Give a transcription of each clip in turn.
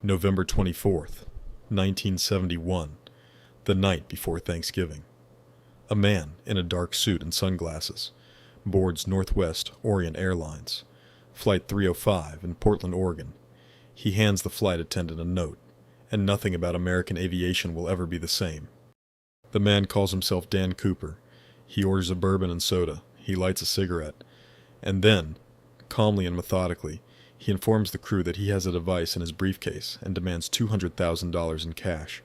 November 24th, 1971, the night before Thanksgiving. A man in a dark suit and sunglasses boards Northwest Orient Airlines, Flight 305 in Portland, Oregon. He hands the flight attendant a note, and nothing about American aviation will ever be the same. The man calls himself Dan Cooper. He orders a bourbon and soda. He lights a cigarette. And then, calmly and methodically, he informs the crew that he has a device in his briefcase and demands $200,000 in cash.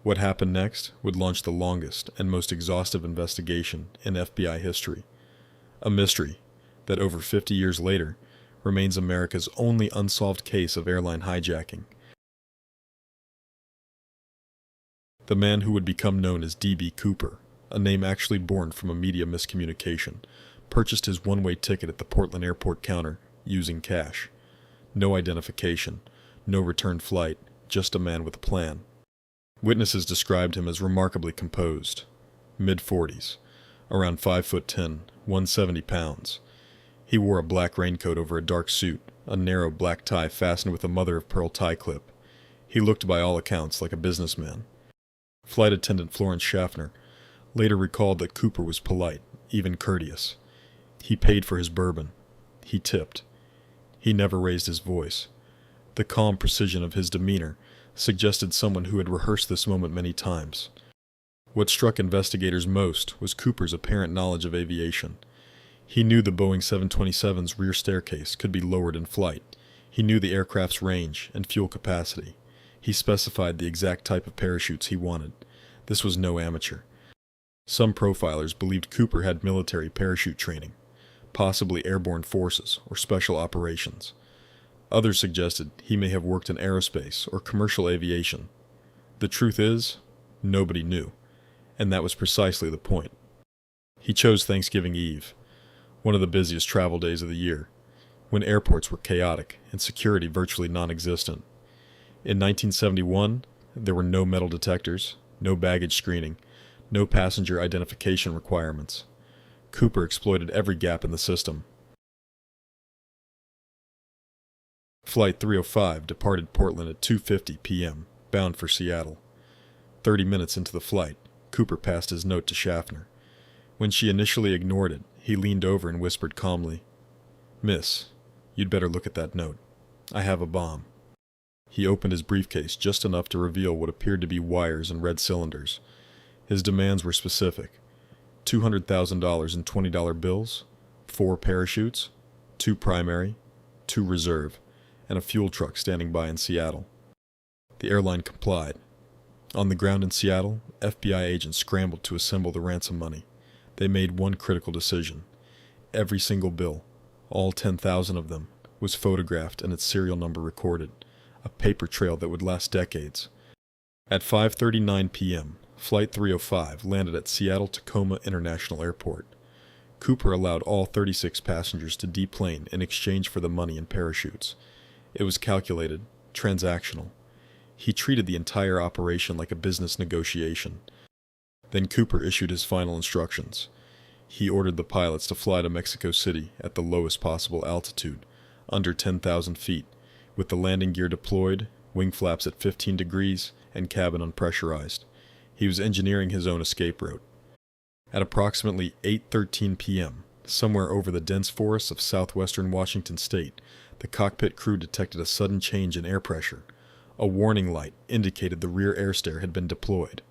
What happened next would launch the longest and most exhaustive investigation in FBI history. A mystery that over 50 years later remains America's only unsolved case of airline hijacking. The man who would become known as DB Cooper, a name actually born from a media miscommunication, purchased his one-way ticket at the Portland airport counter using cash. No identification, no return flight, just a man with a plan. Witnesses described him as remarkably composed, mid-40s, around 5'10", 170 pounds. He wore a black raincoat over a dark suit, a narrow black tie fastened with a mother-of-pearl tie clip. He looked by all accounts like a businessman. Flight attendant Florence Schaffner later recalled that Cooper was polite, even courteous. He paid for his bourbon. He tipped. He never raised his voice. The calm precision of his demeanor suggested someone who had rehearsed this moment many times. What struck investigators most was Cooper's apparent knowledge of aviation. He knew the Boeing 727's rear staircase could be lowered in flight. He knew the aircraft's range and fuel capacity. He specified the exact type of parachutes he wanted. This was no amateur. Some profilers believed Cooper had military parachute training, possibly airborne forces or special operations. Others suggested he may have worked in aerospace or commercial aviation. The truth is, nobody knew, and that was precisely the point. He chose Thanksgiving Eve, one of the busiest travel days of the year, when airports were chaotic and security virtually non-existent. In 1971, there were no metal detectors, no baggage screening, no passenger identification requirements. Cooper exploited every gap in the system. Flight 305 departed Portland at 2:50 p.m., bound for Seattle. 30 minutes into the flight, Cooper passed his note to Schaffner. When she initially ignored it, he leaned over and whispered calmly, "Miss, you'd better look at that note. I have a bomb." He opened his briefcase just enough to reveal what appeared to be wires and red cylinders. His demands were specific: $200,000 in $20 bills, 4 parachutes, 2 primary, 2 reserve, and a fuel truck standing by in Seattle. The airline complied. On the ground in Seattle, FBI agents scrambled to assemble the ransom money. They made one critical decision. Every single bill, all 10,000 of them, was photographed and its serial number recorded, a paper trail that would last decades. At 5:39 p.m., Flight 305 landed at Seattle-Tacoma International Airport. Cooper allowed all 36 passengers to deplane in exchange for the money and parachutes. It was calculated, transactional. He treated the entire operation like a business negotiation. Then Cooper issued his final instructions. He ordered the pilots to fly to Mexico City at the lowest possible altitude, under 10,000 feet, with the landing gear deployed, wing flaps at 15 degrees, and cabin unpressurized. He was engineering his own escape route. At approximately 8:13 p.m., somewhere over the dense forests of southwestern Washington state, the cockpit crew detected a sudden change in air pressure. A warning light indicated the rear air stair had been deployed.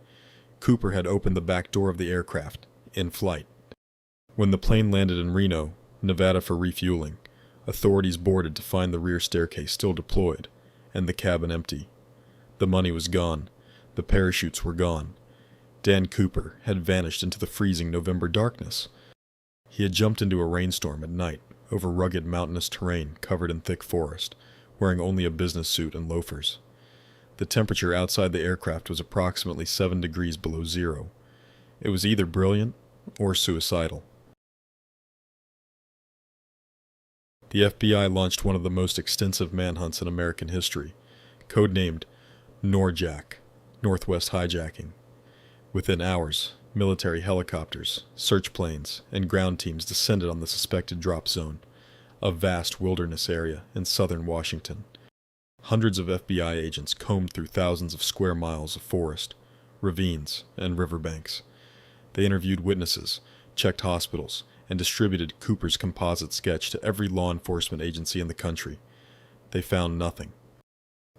Cooper had opened the back door of the aircraft, in flight. When the plane landed in Reno, Nevada for refueling, authorities boarded to find the rear staircase still deployed, and the cabin empty. The money was gone. The parachutes were gone. Dan Cooper had vanished into the freezing November darkness. He had jumped into a rainstorm at night, over rugged mountainous terrain covered in thick forest, wearing only a business suit and loafers. The temperature outside the aircraft was approximately 7 degrees below zero. It was either brilliant or suicidal. The FBI launched one of the most extensive manhunts in American history, codenamed NORJAC, Northwest Hijacking. Within hours, military helicopters, search planes, and ground teams descended on the suspected drop zone, a vast wilderness area in southern Washington. Hundreds of FBI agents combed through thousands of square miles of forest, ravines, and riverbanks. They interviewed witnesses, checked hospitals, and distributed Cooper's composite sketch to every law enforcement agency in the country. They found nothing.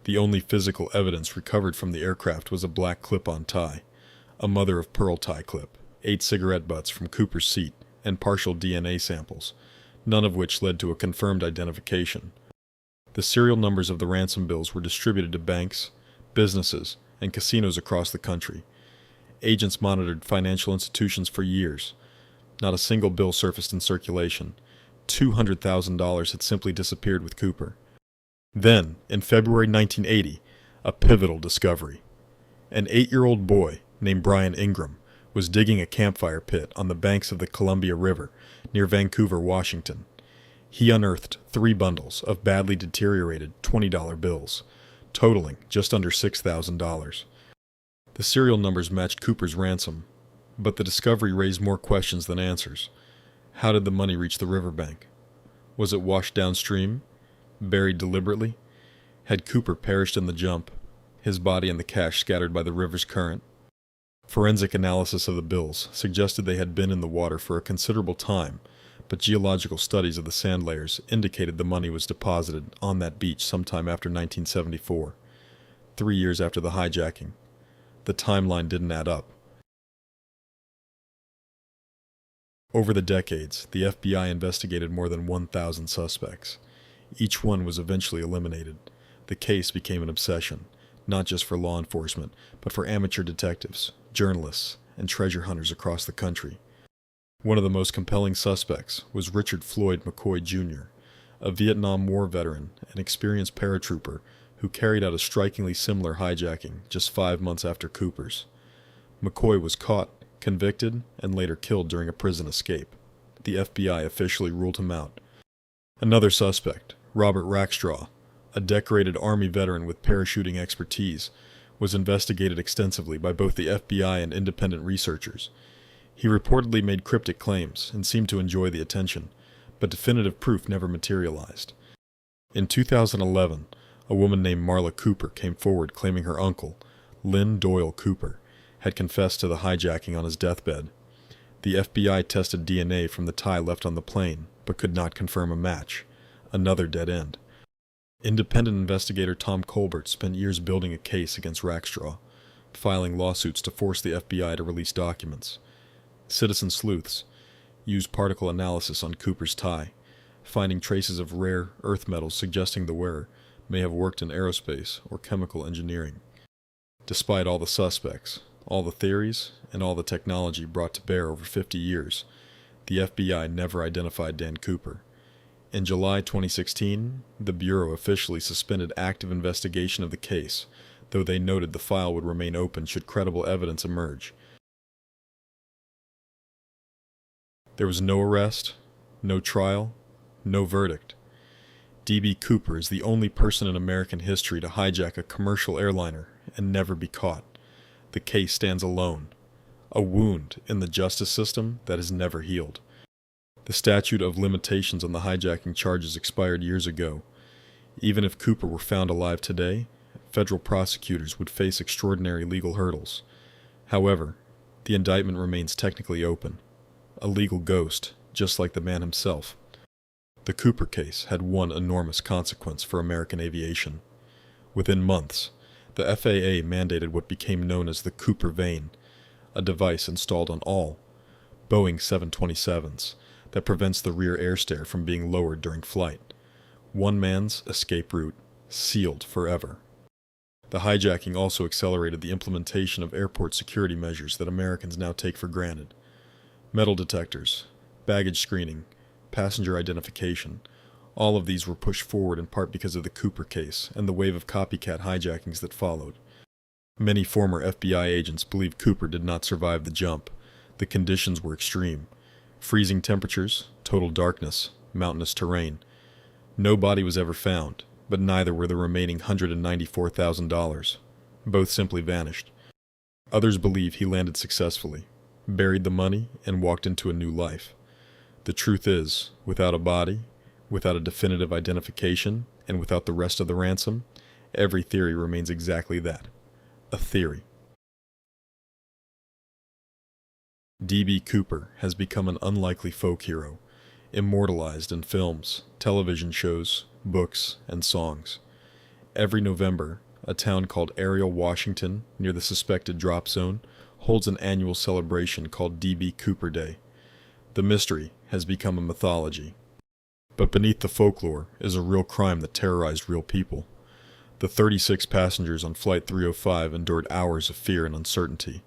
The only physical evidence recovered from the aircraft was a black clip-on tie, a mother-of-pearl tie clip, 8 cigarette butts from Cooper's seat, and partial DNA samples, none of which led to a confirmed identification. The serial numbers of the ransom bills were distributed to banks, businesses, and casinos across the country. Agents monitored financial institutions for years. Not a single bill surfaced in circulation. $200,000 had simply disappeared with Cooper. Then, in February 1980, a pivotal discovery. An 8-year-old boy named Brian Ingram was digging a campfire pit on the banks of the Columbia River near Vancouver, Washington. He unearthed 3 bundles of badly deteriorated $20 bills, totaling just under $6,000. The serial numbers matched Cooper's ransom, but the discovery raised more questions than answers. How did the money reach the riverbank? Was it washed downstream? Buried deliberately? Had Cooper perished in the jump, his body and the cash scattered by the river's current? Forensic analysis of the bills suggested they had been in the water for a considerable time, but geological studies of the sand layers indicated the money was deposited on that beach sometime after 1974, 3 years after the hijacking. The timeline didn't add up. Over the decades, the FBI investigated more than 1,000 suspects. Each one was eventually eliminated. The case became an obsession, not just for law enforcement, but for amateur detectives, journalists, and treasure hunters across the country. One of the most compelling suspects was Richard Floyd McCoy Jr., a Vietnam War veteran and experienced paratrooper who carried out a strikingly similar hijacking just 5 months after Cooper's. McCoy was caught, convicted, and later killed during a prison escape. The FBI officially ruled him out. Another suspect, Robert Rackstraw, a decorated Army veteran with parachuting expertise, was investigated extensively by both the FBI and independent researchers. He reportedly made cryptic claims and seemed to enjoy the attention, but definitive proof never materialized. In 2011, a woman named Marla Cooper came forward claiming her uncle, Lynn Doyle Cooper, had confessed to the hijacking on his deathbed. The FBI tested DNA from the tie left on the plane, but could not confirm a match. Another dead end. Independent investigator Tom Colbert spent years building a case against Rackstraw, filing lawsuits to force the FBI to release documents. Citizen sleuths used particle analysis on Cooper's tie, finding traces of rare earth metals suggesting the wearer may have worked in aerospace or chemical engineering. Despite all the suspects, all the theories, and all the technology brought to bear over 50 years, the FBI never identified Dan Cooper. In July 2016, the Bureau officially suspended active investigation of the case, though they noted the file would remain open should credible evidence emerge. There was no arrest, no trial, no verdict. D.B. Cooper is the only person in American history to hijack a commercial airliner and never be caught. The case stands alone, a wound in the justice system that has never healed. The statute of limitations on the hijacking charges expired years ago. Even if Cooper were found alive today, federal prosecutors would face extraordinary legal hurdles. However, the indictment remains technically open. A legal ghost, just like the man himself. The Cooper case had one enormous consequence for American aviation. Within months, the FAA mandated what became known as the Cooper vane, a device installed on all Boeing 727s that prevents the rear air stair from being lowered during flight. One man's escape route, sealed forever. The hijacking also accelerated the implementation of airport security measures that Americans now take for granted. Metal detectors, baggage screening, passenger identification, all of these were pushed forward in part because of the Cooper case and the wave of copycat hijackings that followed. Many former FBI agents believe Cooper did not survive the jump. The conditions were extreme. Freezing temperatures, total darkness, mountainous terrain. No body was ever found, but neither were the remaining $194,000. Both simply vanished. Others believe he landed successfully, buried the money, and walked into a new life. The truth is, without a body, without a definitive identification, and without the rest of the ransom, every theory remains exactly that, a theory. D.B. Cooper has become an unlikely folk hero, immortalized in films, television shows, books, and songs. Every November, a town called Ariel, Washington, near the suspected drop zone, holds an annual celebration called D.B. Cooper Day. The mystery has become a mythology. But beneath the folklore is a real crime that terrorized real people. The 36 passengers on Flight 305 endured hours of fear and uncertainty.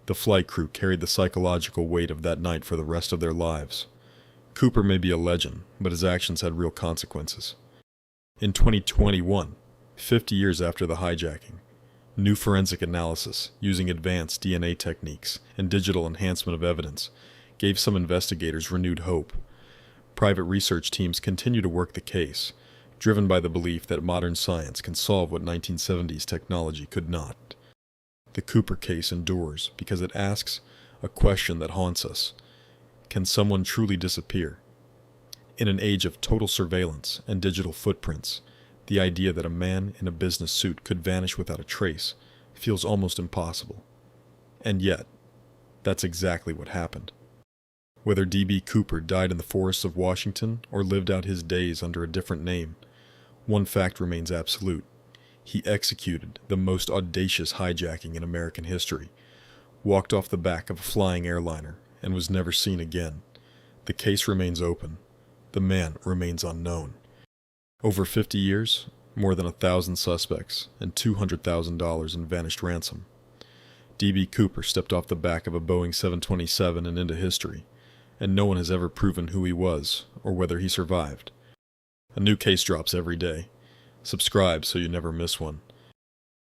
The flight crew carried the psychological weight of that night for the rest of their lives. Cooper may be a legend, but his actions had real consequences. In 2021, 50 years after the hijacking, new forensic analysis using advanced DNA techniques and digital enhancement of evidence gave some investigators renewed hope. Private research teams continue to work the case, driven by the belief that modern science can solve what 1970s technology could not. The Cooper case endures because it asks a question that haunts us. Can someone truly disappear? In an age of total surveillance and digital footprints, the idea that a man in a business suit could vanish without a trace feels almost impossible. And yet, that's exactly what happened. Whether D.B. Cooper died in the forests of Washington or lived out his days under a different name, one fact remains absolute. He executed the most audacious hijacking in American history, walked off the back of a flying airliner, and was never seen again. The case remains open. The man remains unknown. Over 50 years, more than 1,000 suspects, and $200,000 in vanished ransom. D.B. Cooper stepped off the back of a Boeing 727 and into history, and no one has ever proven who he was or whether he survived. A new case drops every day. Subscribe so you never miss one.